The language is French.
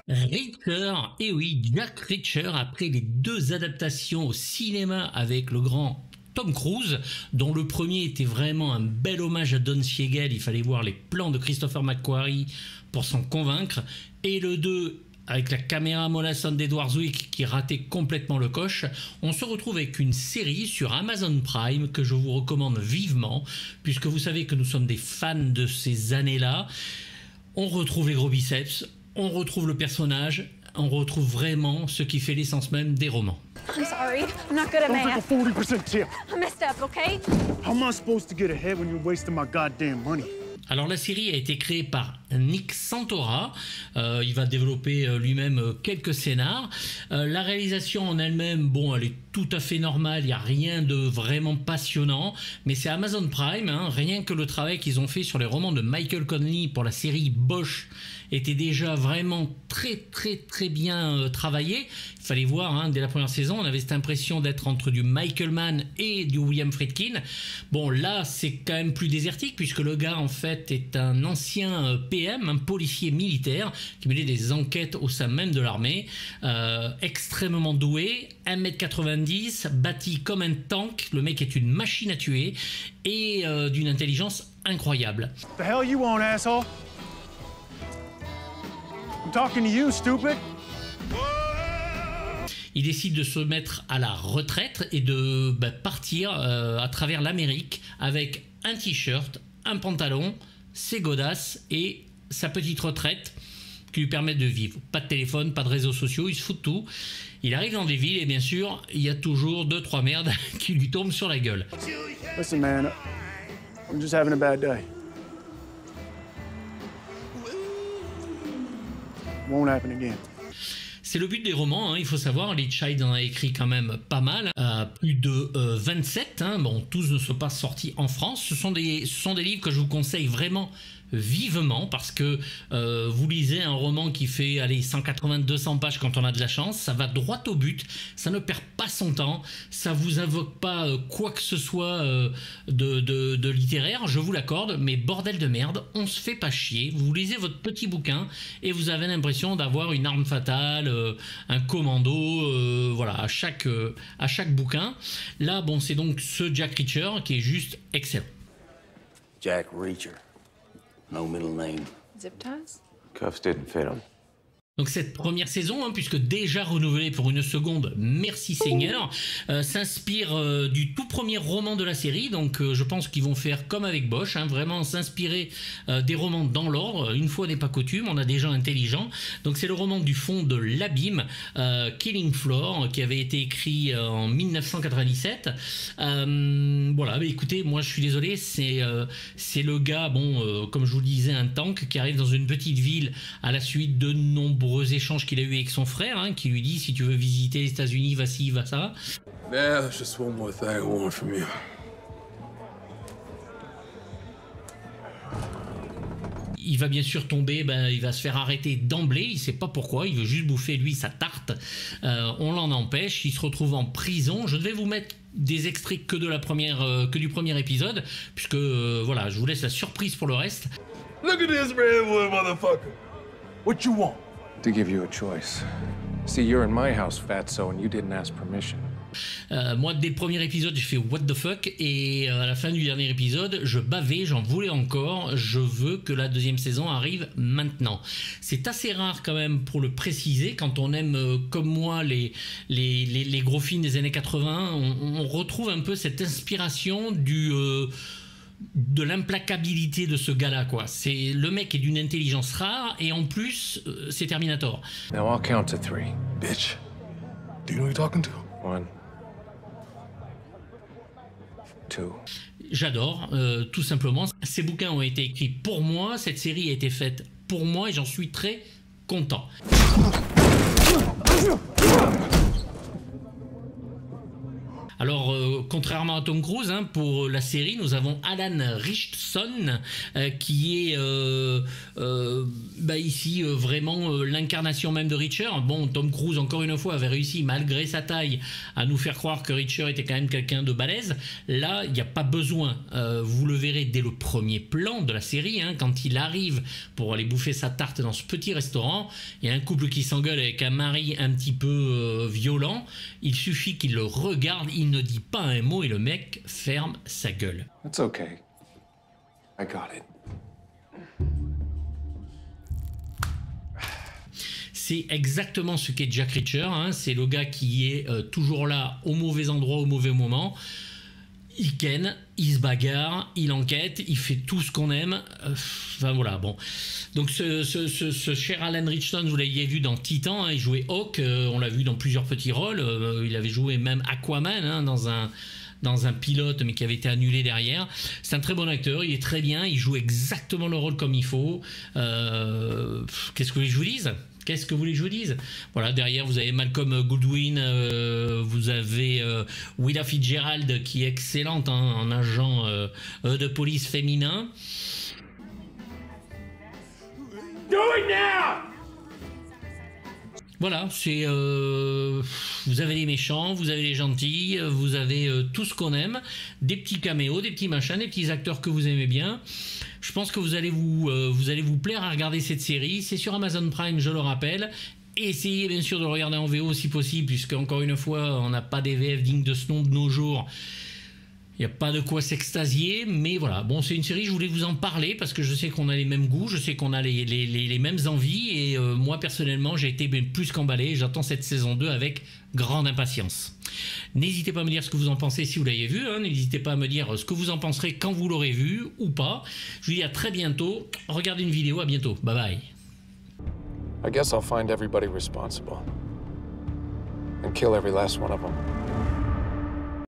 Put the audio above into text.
Reacher, et oui, Jack Reacher, après les deux adaptations au cinéma avec le grand Tom Cruise, dont le premier était vraiment un bel hommage à Don Siegel, il fallait voir les plans de Christopher McQuarrie pour s'en convaincre, et le 2 avec la caméra mollassonne d'Edward Zwick qui ratait complètement le coche. On se retrouve avec une série sur Amazon Prime que je vous recommande vivement, puisque vous savez que nous sommes des fans de ces années-là. On retrouve les gros biceps, on retrouve le personnage, on retrouve vraiment ce qui fait l'essence même des romans. I'm sorry, I'm not good at math. Don't take a 40% tip. I messed up, okay? How am I supposed to get ahead when you're wasting my goddamn money? Alors la série a été créée par Nick Santora, il va développer lui-même quelques scénars. La réalisation en elle-même, bon, elle est tout à fait normale, il n'y a rien de vraiment passionnant, mais c'est Amazon Prime, hein, rien que le travail qu'ils ont fait sur les romans de Michael Connelly pour la série Bosch était déjà vraiment très bien travaillé. Il fallait voir, hein, dès la première saison, on avait cette impression d'être entre du Michael Mann et du William Friedkin. Bon, là, c'est quand même plus désertique, puisque le gars, en fait, est un ancien PM, un policier militaire, qui menait des enquêtes au sein même de l'armée, extrêmement doué, 1m90, bâti comme un tank, le mec est une machine à tuer, et d'une intelligence incroyable. The hell you want, asshole? I'm talking to you, stupid. Il décide de se mettre à la retraite et de partir à travers l'Amérique avec un t-shirt, un pantalon, ses godasses et sa petite retraite qui lui permet de vivre. Pas de téléphone, pas de réseaux sociaux, il se fout de tout. Il arrive dans des villes et bien sûr, il y a toujours 2-3 merdes qui lui tombent sur la gueule. Listen, man, I'm just having a bad day. Won't happen again. C'est le but des romans, hein, il faut savoir, Lee Child en a écrit quand même pas mal, plus de 27, hein, bon, tous ne sont pas sortis en France, ce sont des livres que je vous conseille vraiment vivement, parce que vous lisez un roman qui fait 180-200 pages quand on a de la chance, ça va droit au but, ça ne perd pas son temps, ça vous invoque pas quoi que ce soit de littéraire, je vous l'accorde, mais bordel de merde, on se fait pas chier, vous lisez votre petit bouquin et vous avez l'impression d'avoir une arme fatale, un commando, voilà, à chaque bouquin. Là, bon, c'est donc ce Jack Reacher qui est juste excellent. Jack Reacher. No middle name. Zip ties? Cuffs didn't fit him. Donc cette première saison, hein, puisque déjà renouvelée pour une seconde, merci Seigneur, s'inspire du tout premier roman de la série. Donc je pense qu'ils vont faire comme avec Bosch, hein, vraiment s'inspirer des romans dans l'ordre. Une fois n'est pas coutume, on a des gens intelligents. Donc c'est le roman du fond de l'abîme, Killing Floor, qui avait été écrit en 1997. Voilà, mais écoutez, moi je suis désolé, c'est le gars, bon, comme je vous le disais, un tank qui arrive dans une petite ville à la suite de nombreux échanges qu'il a eu avec son frère, hein, qui lui dit si tu veux visiter les États-Unis, va-ci, va ça. There's just one more thing I want from you. Il va bien sûr tomber, il va se faire arrêter d'emblée, il sait pas pourquoi, il veut juste bouffer lui sa tarte, on l'en empêche, il se retrouve en prison. Je devais vous mettre des extraits que du premier épisode, puisque voilà, je vous laisse la surprise pour le reste. Look at this redwood motherfucker. What you want? To give you a choice. See, you're in my house, Fatso, and you didn't ask permission. Moi, dès le premier épisode, j'ai fait what the fuck, et à la fin du dernier épisode, je bavais, j'en voulais encore, je veux que la deuxième saison arrive maintenant. C'est assez rare quand même pour le préciser, quand on aime comme moi les gros films des années 80, on retrouve un peu cette inspiration de l'implacabilité de ce gars-là, quoi. C'est le mec est d'une intelligence rare et en plus, c'est Terminator. Now I'll count to 3. Bitch. Do you know who you're talking to? 1, 2. J'adore, tout simplement. Ces bouquins ont été écrits pour moi, cette série a été faite pour moi et j'en suis très content. Alors, contrairement à Tom Cruise, hein, pour la série, nous avons Alan Ritchson, qui est ici vraiment l'incarnation même de Reacher. Bon, Tom Cruise, encore une fois, avait réussi, malgré sa taille, à nous faire croire que Reacher était quand même quelqu'un de balèze. Là, il n'y a pas besoin. Vous le verrez dès le premier plan de la série, hein, quand il arrive pour aller bouffer sa tarte dans ce petit restaurant. Il y a un couple qui s'engueule avec un mari un petit peu violent. Il suffit qu'il le regarde, il ne dit pas un mot et le mec ferme sa gueule. It's okay. I got it. C'est exactement ce qu'est Jack Reacher, hein. C'est le gars qui est toujours là au mauvais endroit, au mauvais moment. Il ken, il se bagarre, il enquête, il fait tout ce qu'on aime. Enfin voilà, bon. Donc ce cher Alan Ritchson, vous l'avez vu dans Titan, hein, il jouait Hawk, on l'a vu dans plusieurs petits rôles. Il avait joué même Aquaman, hein, dans un pilote, mais qui avait été annulé derrière. C'est un très bon acteur, il est très bien, il joue exactement le rôle comme il faut. Qu'est-ce que vous voulez que je vous dise ? Qu'est-ce que vous voulez que je vous dise ? Voilà, derrière, vous avez Malcolm Goodwin, vous avez Willa Fitzgerald, qui est excellente, hein, en agent de police féminin. Do it now! Voilà, c'est vous avez les méchants, vous avez les gentils, vous avez tout ce qu'on aime, des petits caméos, des petits machins, des petits acteurs que vous aimez bien. Je pense que vous allez vous plaire à regarder cette série. C'est sur Amazon Prime, je le rappelle. Essayez bien sûr de le regarder en VO si possible, puisque encore une fois, on n'a pas des VF dignes de ce nom de nos jours. Il n'y a pas de quoi s'extasier, mais voilà. Bon, c'est une série, je voulais vous en parler parce que je sais qu'on a les mêmes goûts, je sais qu'on a les mêmes envies et moi personnellement, j'ai été plus qu'emballé. J'attends cette saison 2 avec grande impatience. N'hésitez pas à me dire ce que vous en pensez si vous l'avez vu, hein. N'hésitez pas à me dire ce que vous en penserez quand vous l'aurez vu ou pas. Je vous dis à très bientôt. Regardez une vidéo, à bientôt. Bye bye. I guess I'll find everybody responsible and kill every last one of them.